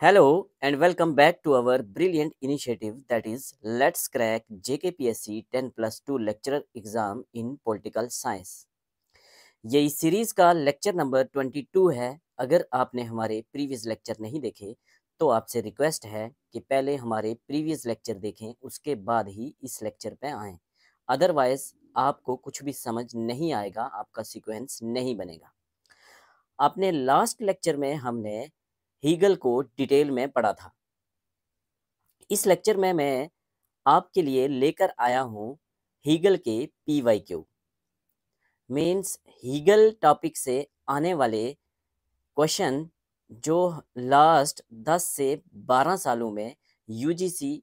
Hello and welcome back to our brilliant initiative that is Let's Crack JKPSC 10+2 Lecturer Exam in Political Science। ये इस series का lecture number 22 है। अगर आपने हमारे प्रीवियस लेक्चर नहीं देखे तो आपसे रिक्वेस्ट है कि पहले हमारे प्रीवियस लेक्चर देखें, उसके बाद ही इस लेक्चर पे आएँ। अदरवाइज आपको कुछ भी समझ नहीं आएगा, आपका सीक्वेंस नहीं बनेगा। आपने लास्ट लेक्चर में हमने हीगल को डिटेल में पढ़ा था। इस लेक्चर में मैं आपके लिए लेकर आया हूँ हीगल के PYQ मीन्स हीगल टॉपिक से आने वाले क्वेश्चन जो लास्ट 10 से 12 सालों में यूजीसी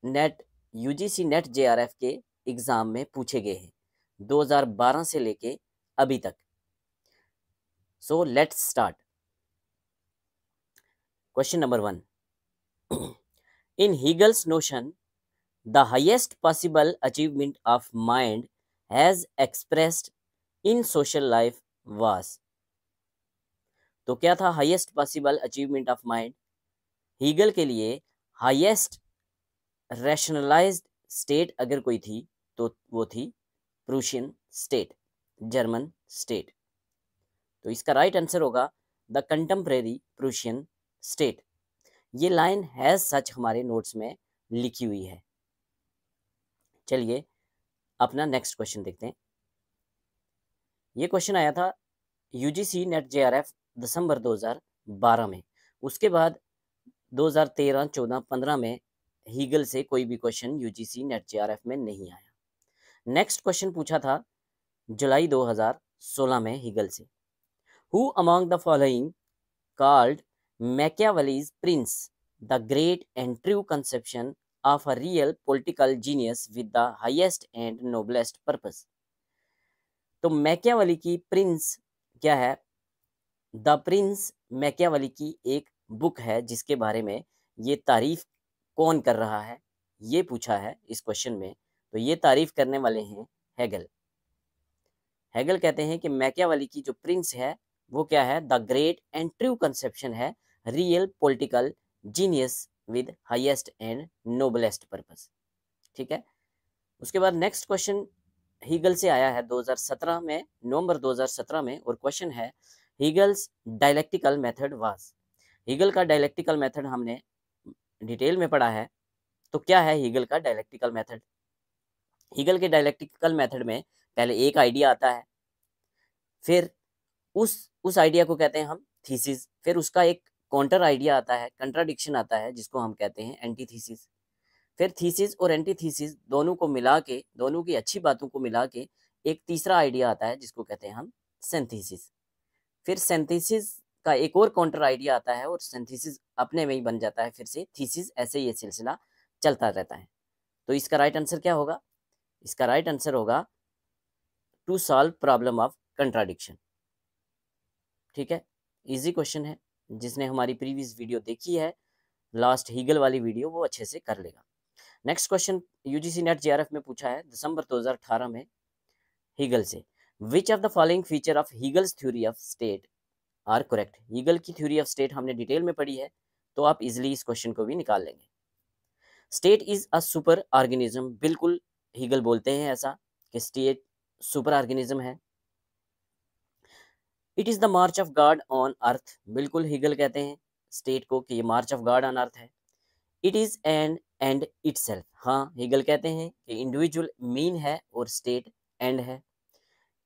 नेट JRF के एग्ज़ाम में पूछे गए हैं 2012 से लेके अभी तक। So let's start. Question number 1। In Hegel's notion, the highest possible achievement of mind as expressed in social life was। तो क्या था highest possible achievement of mind? Hegel के लिए हाईएस्ट रैशनलाइज्ड स्टेट अगर कोई थी तो वो थी प्रूशियन स्टेट, जर्मन स्टेट। तो इसका राइट आंसर होगा द कंटेम्परेरी प्रूशियन स्टेट। ये लाइन हैज सच हमारे नोट्स में लिखी हुई है। चलिए अपना नेक्स्ट क्वेश्चन देखते हैं। ये क्वेश्चन आया था यूजीसी नेट JRF दिसंबर 2012 में। उसके बाद 2013, 14, 15 में हीगल से कोई भी क्वेश्चन यूजीसी नेट JRF में नहीं आया। नेक्स्ट क्वेश्चन पूछा था जुलाई 2016 में हीगल से। Who among the following called Machiavelli's Prince the great and true conception of a real political genius with the highest and noblest purpose. तो मैकियावेली की Prince क्या है? द प्रिंस मैकियावेली की एक बुक है जिसके बारे में ये तारीफ कौन कर रहा है, ये पूछा है इस क्वेश्चन में। तो ये तारीफ करने वाले हैं हेगल। हेगल कहते हैं कि मैकियावेली की जो प्रिंस है वो क्या है? The great and true conception है real political genius with highest and noblest purpose. ठीक है। उसके बाद नेक्स्ट क्वेश्चन हीगल से आया है 2017 में, नवंबर 2017 में, और क्वेश्चन है हीगल्स डायलेक्टिकल मेथड वाज। हीगल का डायलेक्टिकल मेथड हमने डिटेल में पढ़ा है। तो क्या है हीगल का डायलेक्टिकल मेथड? हीगल के डायलेक्टिकल मेथड में पहले एक आइडिया आता है, फिर उस आइडिया को कहते हैं हम थीसिस, फिर उसका एक काउंटर आइडिया आता है, कंट्राडिक्शन आता है जिसको हम कहते हैं एंटीथीसिस। फिर थीसिस और एंटीथीसिस दोनों को मिला के, दोनों की अच्छी बातों को मिला के एक तीसरा आइडिया आता है जिसको कहते हैं हम सिंथेसिस। फिर सिंथेसिस का एक और काउंटर आइडिया आता है और सिंथेसिस अपने में ही बन जाता है फिर से थीसिस। ऐसे ये सिलसिला चलता रहता है। तो इसका राइट आंसर क्या होगा? इसका राइट आंसर होगा to solve problem of contradiction. ठीक है, इजी क्वेश्चन है। जिसने हमारी प्रीवियस वीडियो देखी है, लास्ट हीगल वाली वीडियो, वो अच्छे से कर लेगा। Next question UGC NET JRF में पूछा है दिसंबर 2018 में हीगल से। Which of the following feature of Hegel's theory of state are correct. Hegel की थ्योरी ऑफ स्टेट हमने डिटेल में पढ़ी है, तो आप इजिली इस क्वेश्चन को भी निकाल लेंगे। State is a super organism, बिल्कुल हीगल बोलते हैं ऐसा कि स्टेट सुपर ऑर्गेनिज्म है। It is the march of God on अर्थ, बिल्कुल हीगल कहते हैं स्टेट को कि ये मार्च ऑफ गॉड ऑन अर्थ है। It is an and itself, हाँ हीगल कहते हैं कि इंडिविजुअल मीन है और स्टेट एंड है।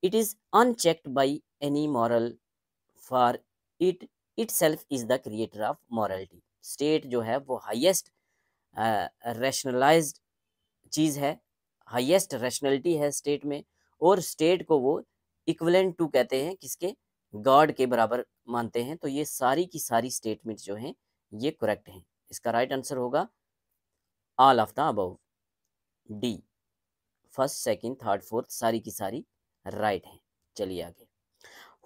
It is unchecked by any moral for it itself is the creator of morality. State जो है वो हाईएस्ट रैशनलाइज्ड चीज़ है, हाईएस्ट रैशनलिटी है स्टेट में, और स्टेट को वो इक्विवेलेंट टू कहते हैं, किसके? गॉड के बराबर मानते हैं। तो ये सारी की सारी स्टेटमेंट जो हैं ये करेक्ट हैं। इसका राइट आंसर होगा all of the above, D. First, second, third, fourth सारी की सारी राइट हैं। चलिए आगे।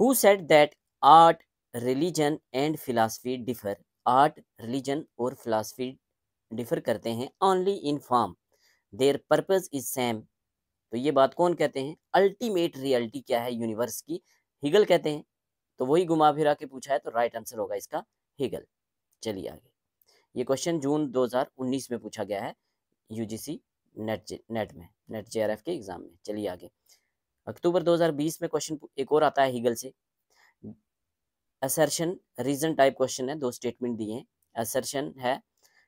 Who said that art, religion and philosophy differ. Art, religion और फिलॉसफी डिफर करते हैं only in form, there purpose is same. तो ये बात कौन कहते हैं? अल्टीमेट रियलिटी क्या है यूनिवर्स की, हीगल कहते हैं। तो वही घुमा फिरा के पूछा है, तो राइट आंसर होगा इसका हीगल। चलिए आगे, ये क्वेश्चन जून 2019 में पूछा गया है यूजीसी नेट में, नेट जेआरएफ के एग्जाम में। चलिए आगे, अक्टूबर 2020 में क्वेश्चन एक और आता है हीगल से। असर्शन रीजन टाइप क्वेश्चन है, 2 स्टेटमेंट दिए हैं। असर्शन है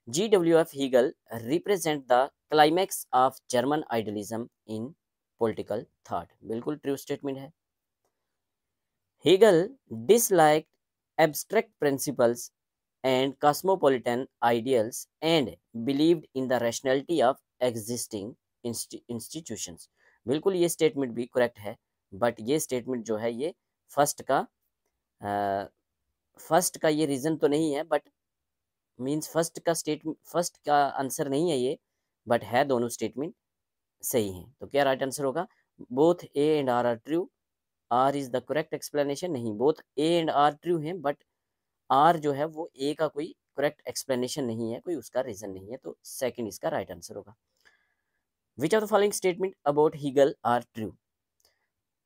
GWF Hegel represent the climax of German idealism in political thought, बिल्कुल ट्रू स्टेटमेंट है। Hegel disliked abstract principles and cosmopolitan ideals and believed in the rationality of existing institutions, बिल्कुल ये statement भी correct है, but ये statement जो है ये फर्स्ट का ये रीजन तो नहीं है, बट मींस फर्स्ट का आंसर नहीं है ये, बट है दोनों स्टेटमेंट सही हैं। तो क्या राइट आंसर होगा? Both A and R are true, R is the correct explanation. नहीं, both A and R true हैं, बट आर जो है वो ए का कोई करेक्ट एक्सप्लेनेशन नहीं है, कोई उसका रीजन नहीं है, तो सेकंड इसका राइट आंसर होगा। Which of the following statement about Hegel are true?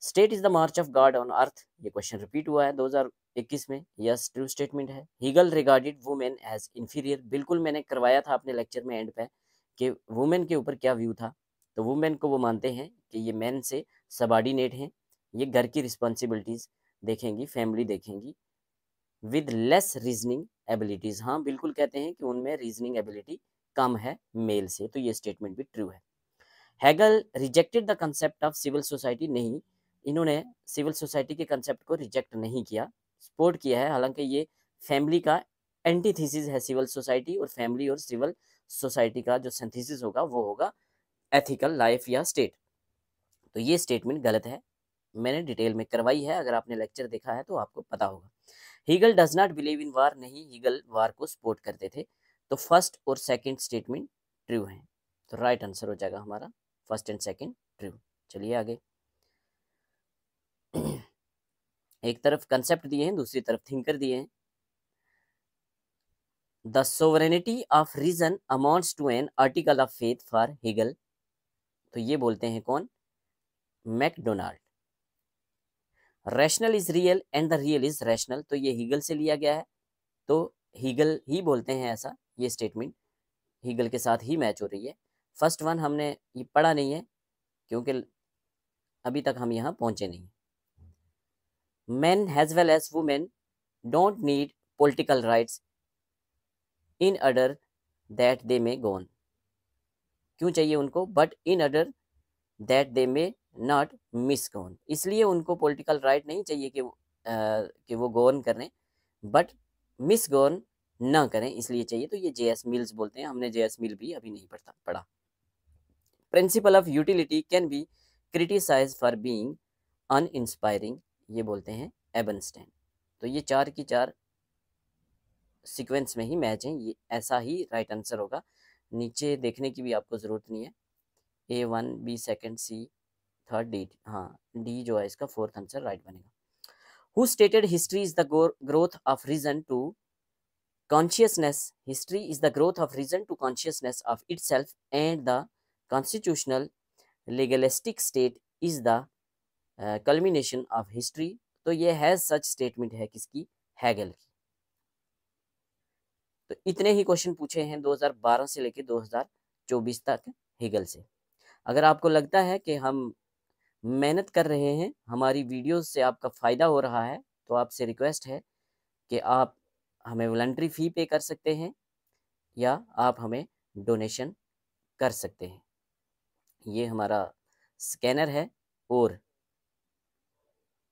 State is the march of God on earth, ये क्वेश्चन रिपीट हुआ है 2021 में। यस, ट्रू स्टेटमेंट है। Hegel regarded women as inferior, बिल्कुल मैंने करवाया था अपने लेक्चर में एंड पे कि वुमेन के ऊपर क्या व्यू था। तो वुमेन को वो मानते हैं कि ये मैन से सबॉर्डिनेट हैं, ये घर की रिस्पॉन्सिबिलिटीज देखेंगी, फैमिली देखेंगी, विद लेस रीजनिंग एबिलिटीज। हाँ, बिल्कुल कहते हैं कि उनमें रीजनिंग एबिलिटी कम है मेल से, तो ये स्टेटमेंट भी ट्रू है। Hegel rejected the concept of civil society, नहीं, इन्होंने सिविल सोसाइटी के कंसेप्ट को रिजेक्ट नहीं किया, सपोर्ट किया है। हालांकि ये फैमिली का एंटीथीसिस है सिविल सोसाइटी, और फैमिली और सिविल सोसाइटी का जो सिंथेसिस होगा वो होगा एथिकल लाइफ या स्टेट। तो ये स्टेटमेंट गलत है, मैंने डिटेल में करवाई है, अगर आपने लेक्चर देखा है तो आपको पता होगा। Hegel does not believe in war, नहीं, हीगल वार को सपोर्ट करते थे। तो फर्स्ट और सेकंड स्टेटमेंट ट्रू हैं, तो राइट आंसर हो जाएगा हमारा फर्स्ट एंड सेकंड ट्रू। चलिए आगे, एक तरफ कंसेप्ट दिए हैं, दूसरी तरफ थिंकर दिए हैं। The sovereignty of reason amounts to an article of faith for Hegel, तो ये बोलते हैं कौन? McDonald. Rational is real and the real is rational, तो ये हीगल से लिया गया है, तो हीगल ही बोलते हैं ऐसा, ये स्टेटमेंट हीगल के साथ ही मैच हो रही है। फर्स्ट वन हमने ये पढ़ा नहीं है क्योंकि अभी तक हम यहाँ पहुंचे नहीं। Men as well as women don't need political rights in order that they may go on, क्यों चाहिए उनको? But in other that they may not miss gone, इसलिए उनको पॉलिटिकल राइट नहीं चाहिए कि वो गोन करें, बट मिस गॉन ना करें, इसलिए चाहिए। तो ये जेएस मिल्स बोलते हैं, हमने जेएस मिल भी अभी नहीं पढ़ा। Principle of utility can be criticise for being uninspiring, ये बोलते हैं एबनस्टेन। तो ये 4 की 4 सीक्वेंस में ही मैच हैं, ये ऐसा ही राइट आंसर होगा। नीचे देखने की भी आपको ज़रूरत नहीं है, A1 B second C third D, हाँ D जो है इसका फोर्थ आंसर राइट बनेगा। Who stated history is the growth of reason to consciousness, history is the growth of reason to consciousness of itself and the constitutional legalistic state is the culmination of history, तो ये है such statement है किसकी? Hegel की। तो इतने ही question पूछे हैं 2012 से लेकर 2024 तक हेगल से। अगर आपको लगता है कि हम मेहनत कर रहे हैं, हमारी वीडियोस से आपका फ़ायदा हो रहा है, तो आपसे रिक्वेस्ट है कि आप हमें वॉलंटरी फ़ी पे कर सकते हैं या आप हमें डोनेशन कर सकते हैं। ये हमारा स्कैनर है और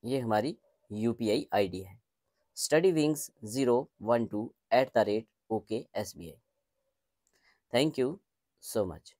ये हमारी UPI ID है, StudyWings012@OKSBI। Thank you so much.